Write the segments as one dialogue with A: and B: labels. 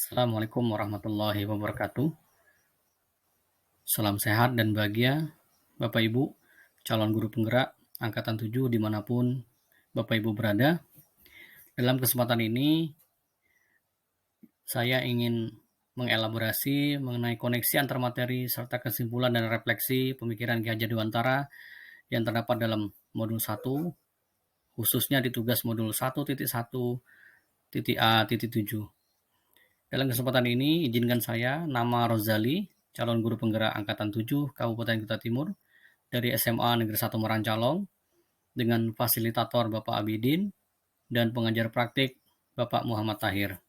A: Assalamualaikum warahmatullahi wabarakatuh. Salam sehat dan bahagia, Bapak Ibu, calon guru penggerak Angkatan 7 dimanapun Bapak Ibu berada. Dalam kesempatan ini, saya ingin mengelaborasi mengenai koneksi antar materi serta kesimpulan dan refleksi pemikiran Ki Hajar Dewantara yang terdapat dalam modul 1, khususnya di tugas modul 1.1.A.7. Dalam kesempatan ini, izinkan saya, nama Rozali, calon guru penggerak Angkatan 7 Kabupaten Kuta Timur, dari SMA Negeri 1 Marancalong, dengan fasilitator Bapak Abidin, dan pengajar praktik Bapak Muhammad Tahir.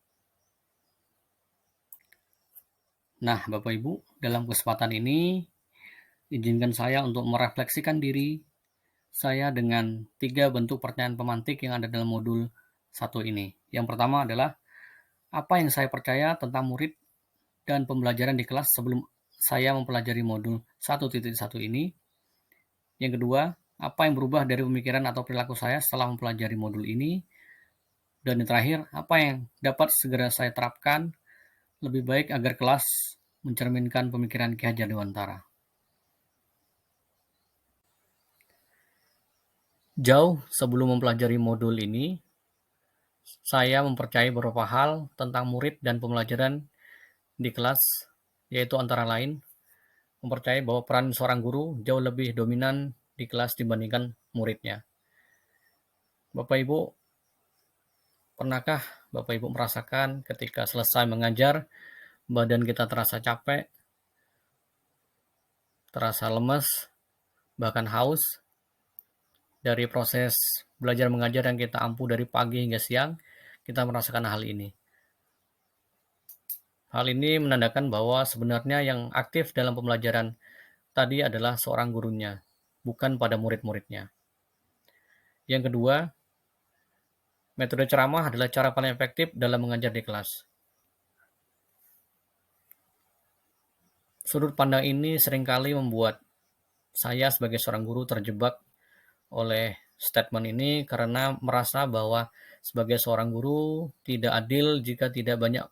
A: Nah, Bapak Ibu, dalam kesempatan ini, izinkan saya untuk merefleksikan diri saya dengan 3 bentuk pertanyaan pemantik yang ada dalam modul 1 ini. Yang pertama adalah, apa yang saya percaya tentang murid dan pembelajaran di kelas sebelum saya mempelajari modul 1.1 ini. Yang kedua, apa yang berubah dari pemikiran atau perilaku saya setelah mempelajari modul ini. Dan yang terakhir, apa yang dapat segera saya terapkan lebih baik agar kelas mencerminkan pemikiran Ki Hajar Dewantara. Jauh sebelum mempelajari modul ini, saya mempercayai beberapa hal tentang murid dan pembelajaran di kelas, yaitu antara lain, mempercayai bahwa peran seorang guru jauh lebih dominan di kelas dibandingkan muridnya. Bapak Ibu, pernahkah Bapak Ibu merasakan ketika selesai mengajar, badan kita terasa capek, terasa lemes, bahkan haus dari proses belajar mengajar yang kita ampuh dari pagi hingga siang? Kita merasakan hal ini. Hal ini menandakan bahwa sebenarnya yang aktif dalam pembelajaran tadi adalah seorang gurunya, bukan pada murid-muridnya. Yang kedua, metode ceramah adalah cara paling efektif dalam mengajar di kelas. Sudut pandang ini seringkali membuat saya sebagai seorang guru terjebak oleh statement ini karena merasa bahwa sebagai seorang guru tidak adil jika tidak banyak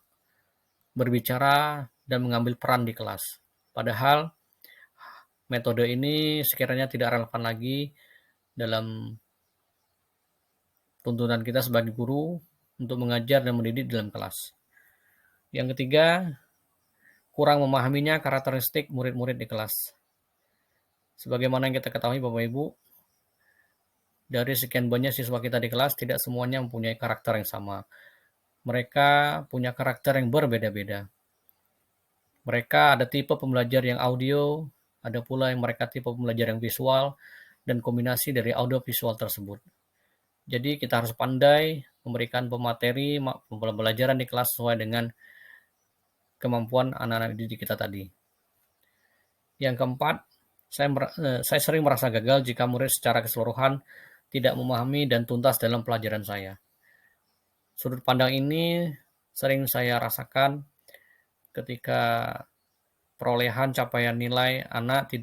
A: berbicara dan mengambil peran di kelas. Padahal metode ini sekiranya tidak relevan lagi dalam tuntunan kita sebagai guru untuk mengajar dan mendidik dalam kelas. Yang ketiga, kurang memahaminya karakteristik murid-murid di kelas. Sebagaimana yang kita ketahui Bapak Ibu, dari sekian banyak siswa kita di kelas, tidak semuanya mempunyai karakter yang sama. Mereka punya karakter yang berbeda-beda. Mereka ada tipe pembelajar yang audio, ada pula yang mereka tipe pembelajar yang visual, dan kombinasi dari audio visual tersebut. Jadi kita harus pandai memberikan pemateri pembelajaran di kelas sesuai dengan kemampuan anak-anak didik kita tadi. Yang keempat, saya sering merasa gagal jika murid secara keseluruhan tidak memahami dan tuntas dalam pelajaran saya. Sudut pandang ini sering saya rasakan ketika perolehan capaian nilai anak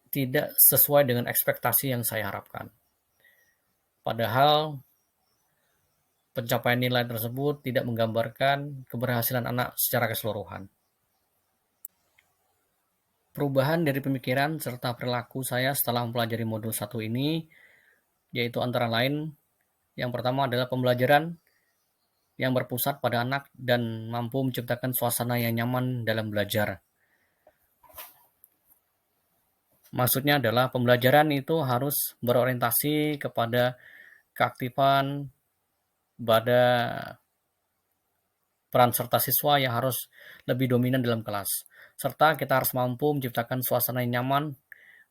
A: tidak sesuai dengan ekspektasi yang saya harapkan. Padahal pencapaian nilai tersebut tidak menggambarkan keberhasilan anak secara keseluruhan. Perubahan dari pemikiran serta perilaku saya setelah mempelajari modul 1 ini, yaitu antara lain, yang pertama adalah pembelajaran yang berpusat pada anak dan mampu menciptakan suasana yang nyaman dalam belajar. Maksudnya adalah pembelajaran itu harus berorientasi kepada keaktifan pada peran serta siswa yang harus lebih dominan dalam kelas. Serta kita harus mampu menciptakan suasana yang nyaman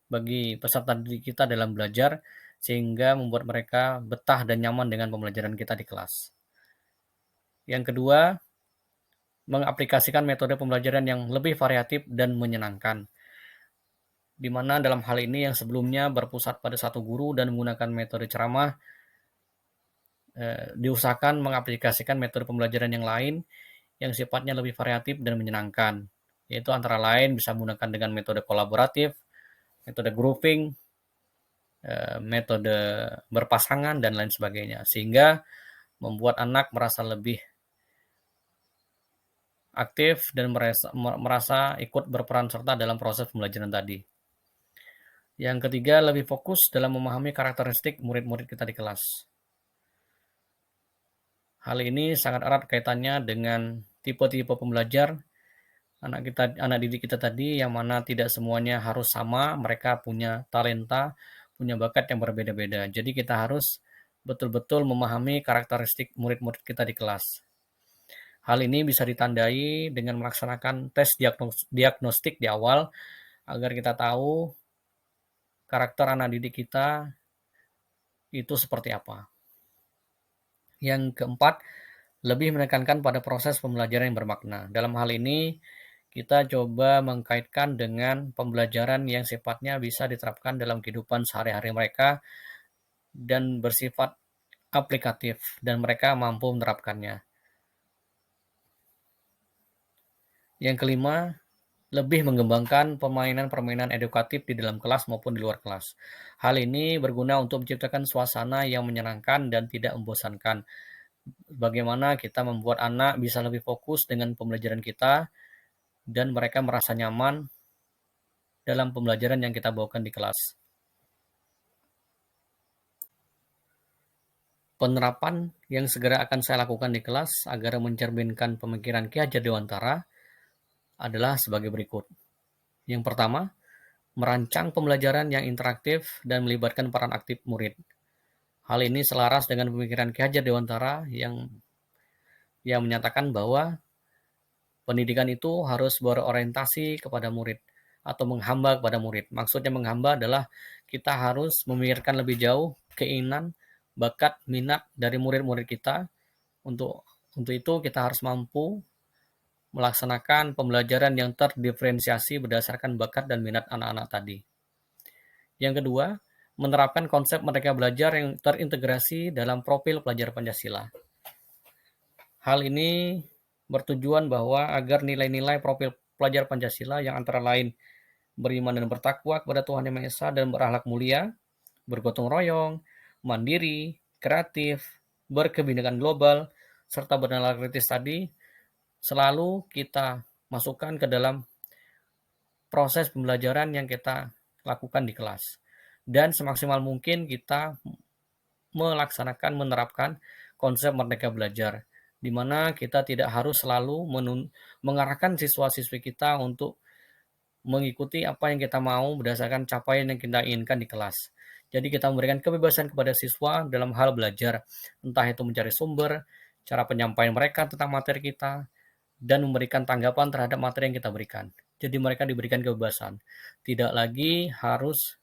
A: bagi peserta didik kita dalam belajar, sehingga membuat mereka betah dan nyaman dengan pembelajaran kita di kelas. Yang kedua, mengaplikasikan metode pembelajaran yang lebih variatif dan menyenangkan. Di mana dalam hal ini yang sebelumnya berpusat pada satu guru dan menggunakan metode ceramah, diusahakan mengaplikasikan metode pembelajaran yang lain yang sifatnya lebih variatif dan menyenangkan, yaitu antara lain bisa menggunakan dengan metode kolaboratif, metode grouping, metode berpasangan, dan lain sebagainya. Sehingga membuat anak merasa lebih aktif dan merasa ikut berperan serta dalam proses pembelajaran tadi. Yang ketiga, lebih fokus dalam memahami karakteristik murid-murid kita di kelas. Hal ini sangat erat kaitannya dengan tipe-tipe pembelajar anak didik kita tadi, yang mana tidak semuanya harus sama, mereka punya talenta, punya bakat yang berbeda-beda. Jadi kita harus betul-betul memahami karakteristik murid-murid kita di kelas. Hal ini bisa ditandai dengan melaksanakan tes diagnostik di awal agar kita tahu karakter anak didik kita itu seperti apa. Yang keempat, lebih menekankan pada proses pembelajaran yang bermakna. Dalam hal ini, kita coba mengkaitkan dengan pembelajaran yang sifatnya bisa diterapkan dalam kehidupan sehari-hari mereka dan bersifat aplikatif dan mereka mampu menerapkannya. Yang kelima, lebih mengembangkan permainan-permainan edukatif di dalam kelas maupun di luar kelas. Hal ini berguna untuk menciptakan suasana yang menyenangkan dan tidak membosankan. Bagaimana kita membuat anak bisa lebih fokus dengan pembelajaran kita dan mereka merasa nyaman dalam pembelajaran yang kita bawakan di kelas. Penerapan yang segera akan saya lakukan di kelas agar mencerminkan pemikiran Ki Hajar Dewantara adalah sebagai berikut. Yang pertama, merancang pembelajaran yang interaktif dan melibatkan peran aktif murid. Hal ini selaras dengan pemikiran Ki Hajar Dewantara yang menyatakan bahwa pendidikan itu harus berorientasi kepada murid atau menghamba kepada murid. Maksudnya menghamba adalah kita harus memikirkan lebih jauh keinginan, bakat, minat dari murid-murid kita. Untuk itu kita harus mampu melaksanakan pembelajaran yang terdiferensiasi berdasarkan bakat dan minat anak-anak tadi. Yang kedua, menerapkan konsep Merdeka Belajar yang terintegrasi dalam profil pelajar Pancasila. Hal ini bertujuan bahwa agar nilai-nilai profil pelajar Pancasila yang antara lain beriman dan bertakwa kepada Tuhan Yang Maha Esa dan berakhlak mulia, bergotong royong, mandiri, kreatif, berkebinekaan global, serta bernalar kritis tadi selalu kita masukkan ke dalam proses pembelajaran yang kita lakukan di kelas. Dan semaksimal mungkin kita melaksanakan, menerapkan konsep Merdeka Belajar, di mana kita tidak harus selalu mengarahkan siswa-siswi kita untuk mengikuti apa yang kita mau berdasarkan capaian yang kita inginkan di kelas. Jadi kita memberikan kebebasan kepada siswa dalam hal belajar, entah itu mencari sumber, cara penyampaian mereka tentang materi kita, dan memberikan tanggapan terhadap materi yang kita berikan. Jadi mereka diberikan kebebasan. Tidak lagi harus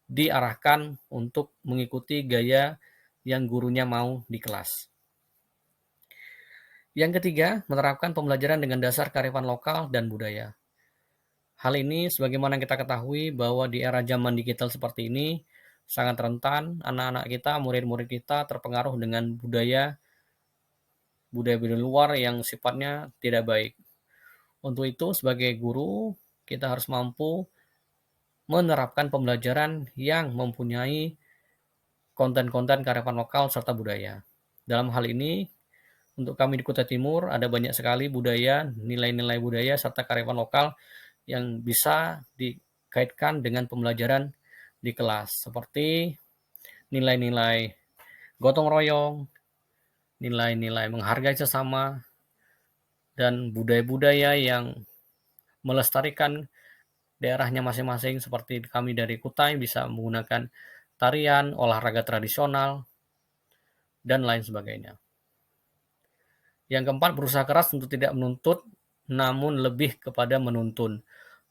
A: diarahkan untuk mengikuti gaya yang gurunya mau di kelas. Yang ketiga, menerapkan pembelajaran dengan dasar kearifan lokal dan budaya. Hal ini sebagaimana kita ketahui bahwa di era zaman digital seperti ini, sangat rentan anak-anak kita, murid-murid kita terpengaruh dengan budaya luar yang sifatnya tidak baik. Untuk itu, sebagai guru, kita harus mampu menerapkan pembelajaran yang mempunyai konten-konten kearifan lokal serta budaya. Dalam hal ini, untuk kami di Kutai Timur, ada banyak sekali budaya, nilai-nilai budaya, serta kearifan lokal yang bisa dikaitkan dengan pembelajaran di kelas. Seperti nilai-nilai gotong royong, nilai-nilai menghargai sesama, dan budaya-budaya yang melestarikan daerahnya masing-masing. Seperti kami dari Kutai bisa menggunakan tarian, olahraga tradisional, dan lain sebagainya. Yang keempat, berusaha keras untuk tidak menuntut, namun lebih kepada menuntun.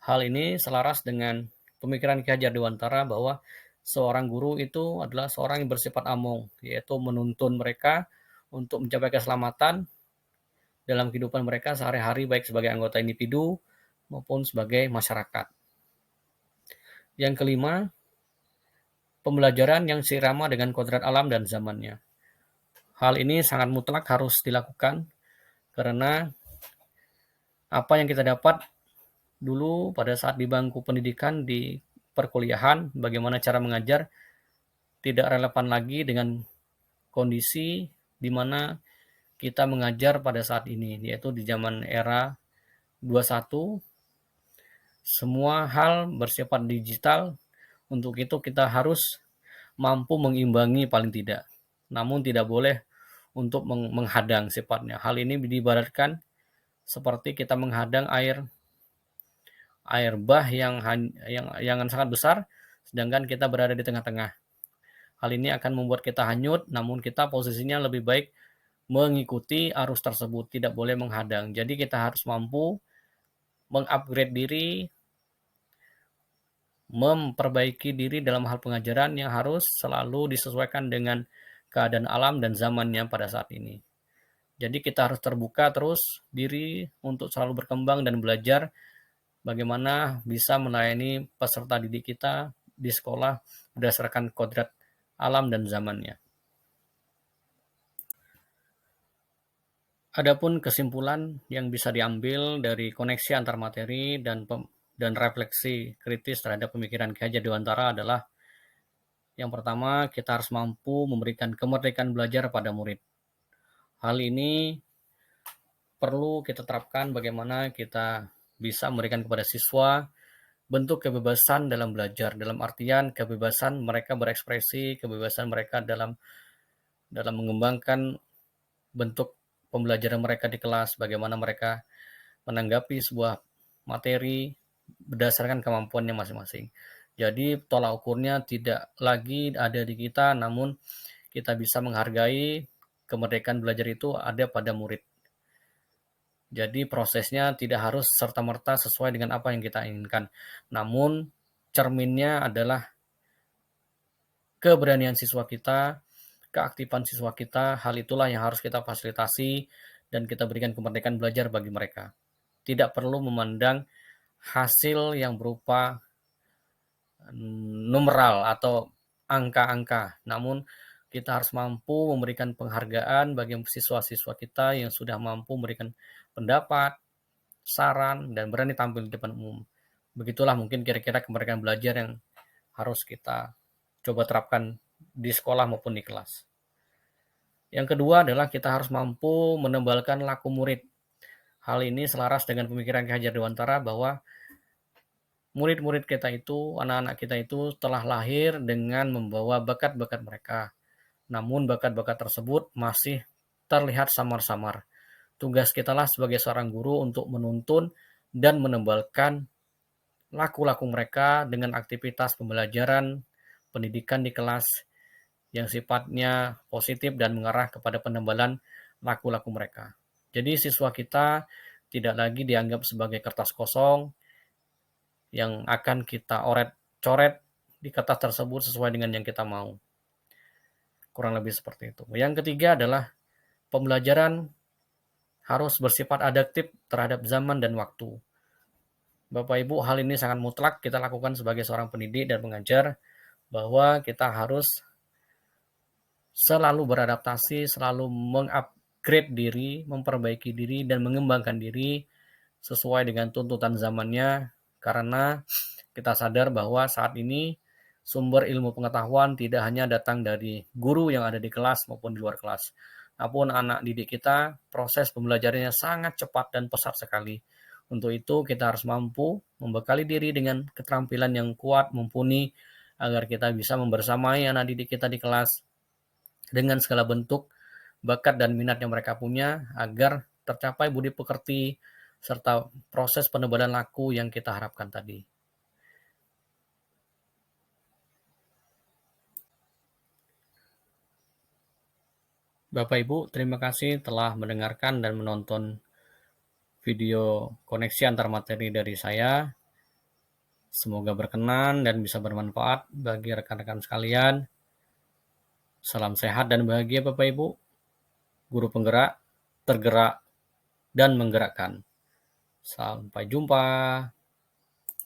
A: Hal ini selaras dengan pemikiran Ki Hajar Dewantara bahwa seorang guru itu adalah seorang yang bersifat among, yaitu menuntun mereka untuk mencapai keselamatan dalam kehidupan mereka sehari-hari, baik sebagai anggota individu maupun sebagai masyarakat. Yang kelima, pembelajaran yang seirama dengan kodrat alam dan zamannya. Hal ini sangat mutlak harus dilakukan karena apa yang kita dapat dulu pada saat di bangku pendidikan di perkuliahan, bagaimana cara mengajar, tidak relevan lagi dengan kondisi di mana kita mengajar pada saat ini, yaitu di zaman era 21, semua hal bersifat digital. Untuk itu kita harus mampu mengimbangi paling tidak, namun tidak boleh untuk menghadang sifatnya. Hal ini diibaratkan seperti kita menghadang air bah yang sangat besar, sedangkan kita berada di tengah-tengah. Hal ini akan membuat kita hanyut, namun kita posisinya lebih baik mengikuti arus tersebut, tidak boleh menghadang. Jadi kita harus mampu mengupgrade diri, memperbaiki diri dalam hal pengajaran yang harus selalu disesuaikan dengan keadaan alam dan zamannya pada saat ini. Jadi kita harus terbuka terus diri untuk selalu berkembang dan belajar bagaimana bisa melayani peserta didik kita di sekolah berdasarkan kodrat alam dan zamannya. Adapun kesimpulan yang bisa diambil dari koneksi antar materi dan refleksi kritis terhadap pemikiran Ki Hajar Dewantara adalah yang pertama, kita harus mampu memberikan kemerdekaan belajar pada murid. Hal ini perlu kita terapkan bagaimana kita bisa memberikan kepada siswa bentuk kebebasan dalam belajar, dalam artian kebebasan mereka berekspresi, kebebasan mereka dalam mengembangkan bentuk pembelajaran mereka di kelas, bagaimana mereka menanggapi sebuah materi berdasarkan kemampuannya masing-masing. Jadi tolak ukurnya tidak lagi ada di kita, namun kita bisa menghargai kemerdekaan belajar itu ada pada murid. Jadi prosesnya tidak harus serta-merta sesuai dengan apa yang kita inginkan. Namun cerminnya adalah keberanian siswa kita, keaktifan siswa kita. Hal itulah yang harus kita fasilitasi dan kita berikan kemerdekaan belajar bagi mereka. Tidak perlu memandang hasil yang berupa numeral atau angka-angka, namun kita harus mampu memberikan penghargaan bagi siswa-siswa kita yang sudah mampu memberikan pendapat, saran, dan berani tampil di depan umum. Begitulah mungkin kira-kira kemerdekaan belajar yang harus kita coba terapkan di sekolah maupun di kelas. Yang kedua adalah kita harus mampu menebalkan laku murid. Hal ini selaras dengan pemikiran Ki Hajar Dewantara bahwa murid-murid kita itu, anak-anak kita itu telah lahir dengan membawa bakat-bakat mereka. Namun bakat-bakat tersebut masih terlihat samar-samar. Tugas kita lah sebagai seorang guru untuk menuntun dan menebalkan laku-laku mereka dengan aktivitas pembelajaran, pendidikan di kelas yang sifatnya positif dan mengarah kepada penebalan laku-laku mereka. Jadi siswa kita tidak lagi dianggap sebagai kertas kosong yang akan kita coret di kertas tersebut sesuai dengan yang kita mau. Kurang lebih seperti itu. Yang ketiga adalah pembelajaran harus bersifat adaptif terhadap zaman dan waktu. Bapak Ibu, hal ini sangat mutlak kita lakukan sebagai seorang pendidik dan pengajar, bahwa kita harus selalu beradaptasi, selalu mengupgrade diri, memperbaiki diri, dan mengembangkan diri sesuai dengan tuntutan zamannya, karena kita sadar bahwa saat ini sumber ilmu pengetahuan tidak hanya datang dari guru yang ada di kelas maupun di luar kelas, namun anak didik kita proses pembelajarannya sangat cepat dan pesat sekali. Untuk itu kita harus mampu membekali diri dengan keterampilan yang kuat, mumpuni, agar kita bisa membersamai anak didik kita di kelas dengan segala bentuk bakat dan minat yang mereka punya, agar tercapai budi pekerti serta proses penebalan laku yang kita harapkan tadi. Bapak Ibu, terima kasih telah mendengarkan dan menonton video koneksi antar materi dari saya. Semoga berkenan dan bisa bermanfaat bagi rekan-rekan sekalian. Salam sehat dan bahagia Bapak Ibu. Guru penggerak, tergerak, dan menggerakkan. Sampai jumpa.